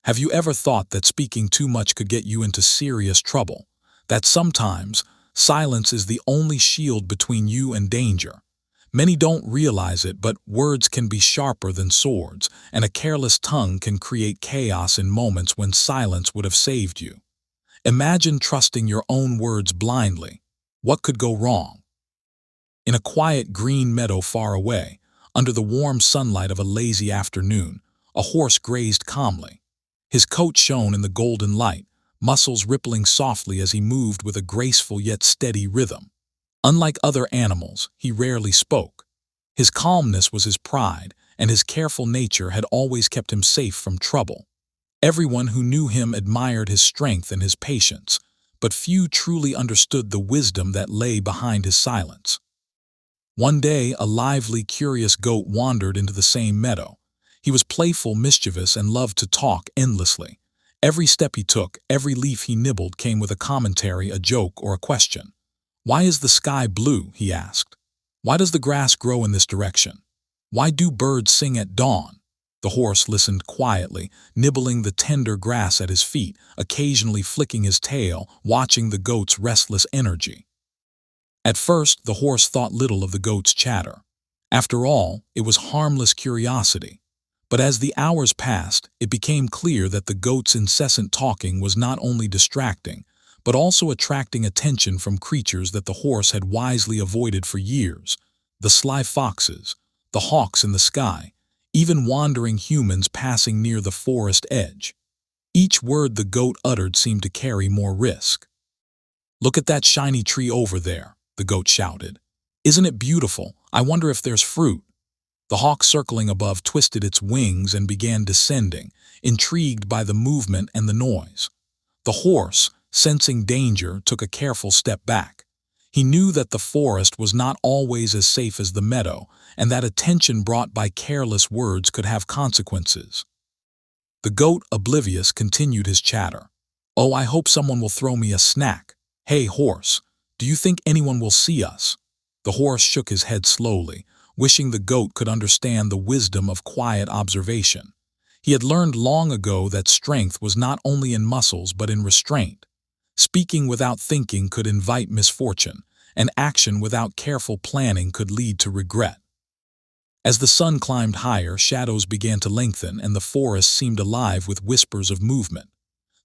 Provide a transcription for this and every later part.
Have you ever thought that speaking too much could get you into serious trouble? That sometimes silence is the only shield between you and danger? Many don't realize it, but words can be sharper than swords, and a careless tongue can create chaos in moments when silence would have saved you. Imagine trusting your own words blindly. What could go wrong? In a quiet green meadow far away, under the warm sunlight of a lazy afternoon, a horse grazed calmly. His coat shone in the golden light, muscles rippling softly as he moved with a graceful yet steady rhythm. Unlike other animals, he rarely spoke. His calmness was his pride, and his careful nature had always kept him safe from trouble. Everyone who knew him admired his strength and his patience, but few truly understood the wisdom that lay behind his silence. One day, a lively, curious goat wandered into the same meadow. He was playful, mischievous, and loved to talk endlessly. Every step he took, every leaf he nibbled came with a commentary, a joke, or a question. "Why is the sky blue?" he asked. "Why does the grass grow in this direction? Why do birds sing at dawn?" The horse listened quietly, nibbling the tender grass at his feet, occasionally flicking his tail, watching the goat's restless energy. At first, the horse thought little of the goat's chatter. After all, it was harmless curiosity. But as the hours passed, it became clear that the goat's incessant talking was not only distracting, but also attracting attention from creatures that the horse had wisely avoided for years: the sly foxes, the hawks in the sky, even wandering humans passing near the forest edge. Each word the goat uttered seemed to carry more risk. "Look at that shiny tree over there," the goat shouted. "Isn't it beautiful? I wonder if there's fruit." The hawk circling above twisted its wings and began descending, intrigued by the movement and the noise. The horse, sensing danger, took a careful step back. He knew that the forest was not always as safe as the meadow, and that attention brought by careless words could have consequences. The goat, oblivious, continued his chatter. "Oh, I hope someone will throw me a snack. Hey, horse, do you think anyone will see us?" The horse shook his head slowly, wishing the goat could understand the wisdom of quiet observation. He had learned long ago that strength was not only in muscles but in restraint. Speaking without thinking could invite misfortune, and action without careful planning could lead to regret. As the sun climbed higher, shadows began to lengthen, and the forest seemed alive with whispers of movement.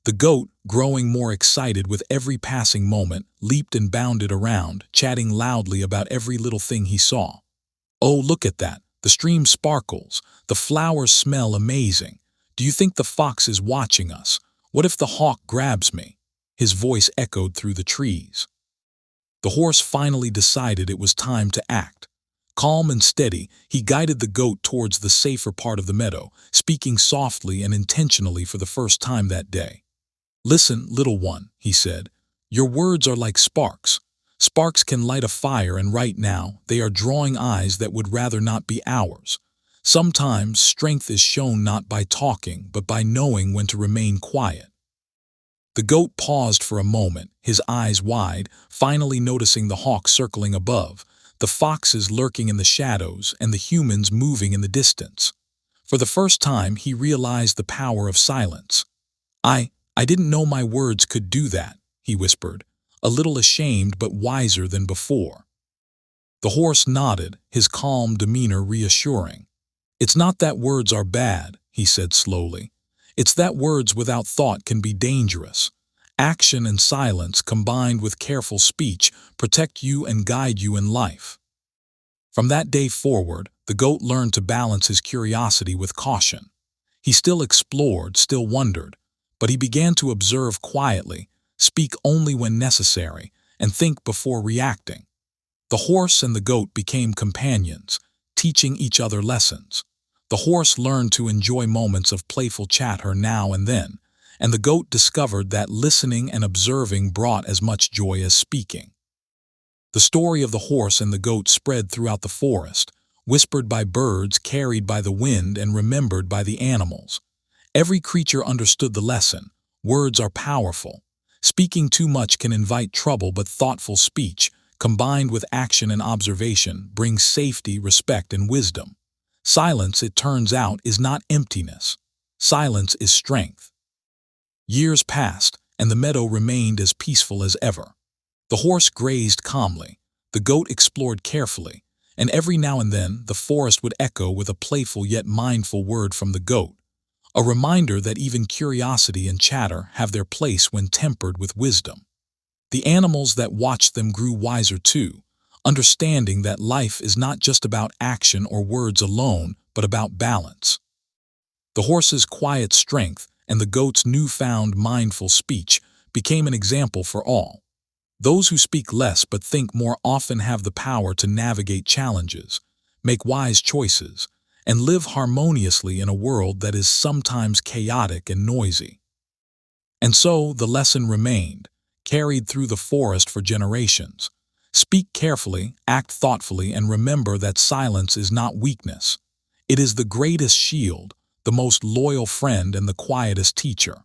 The goat, growing more excited with every passing moment, leaped and bounded around, chatting loudly about every little thing he saw. "Oh, look at that! The stream sparkles. The flowers smell amazing. Do you think the fox is watching us? What if the hawk grabs me?" His voice echoed through the trees. The horse finally decided it was time to act. Calm and steady, he guided the goat towards the safer part of the meadow, speaking softly and intentionally for the first time that day. "Listen, little one," he said. "Your words are like sparks. Sparks can light a fire, and right now they are drawing eyes that would rather not be ours. Sometimes strength is shown not by talking, but by knowing when to remain quiet." The goat paused for a moment, his eyes wide, finally noticing the hawk circling above, the foxes lurking in the shadows, and the humans moving in the distance. For the first time, he realized the power of silence. I didn't know my words could do that," he whispered, a little ashamed but wiser than before. The horse nodded, his calm demeanor reassuring. "It's not that words are bad," he said slowly. "It's that words without thought can be dangerous. Action and silence, combined with careful speech, protect you and guide you in life." From that day forward, the goat learned to balance his curiosity with caution. He still explored, still wondered, but he began to observe quietly, speak only when necessary, and think before reacting. The horse and the goat became companions, teaching each other lessons. The horse learned to enjoy moments of playful chatter now and then, and the goat discovered that listening and observing brought as much joy as speaking. The story of the horse and the goat spread throughout the forest, whispered by birds, carried by the wind, and remembered by the animals. Every creature understood the lesson: words are powerful. Speaking too much can invite trouble, but thoughtful speech, combined with action and observation, brings safety, respect, and wisdom. Silence, it turns out, is not emptiness. Silence is strength. Years passed, and the meadow remained as peaceful as ever. The horse grazed calmly, the goat explored carefully, and every now and then the forest would echo with a playful yet mindful word from the goat, a reminder that even curiosity and chatter have their place when tempered with wisdom. The animals that watched them grew wiser too, understanding that life is not just about action or words alone, but about balance. The horse's quiet strength and the goat's newfound mindful speech became an example for all. Those who speak less but think more often have the power to navigate challenges, make wise choices, and live harmoniously in a world that is sometimes chaotic and noisy. And so the lesson remained, carried through the forest for generations. Speak carefully, act thoughtfully, and remember that silence is not weakness. It is the greatest shield, the most loyal friend, and the quietest teacher.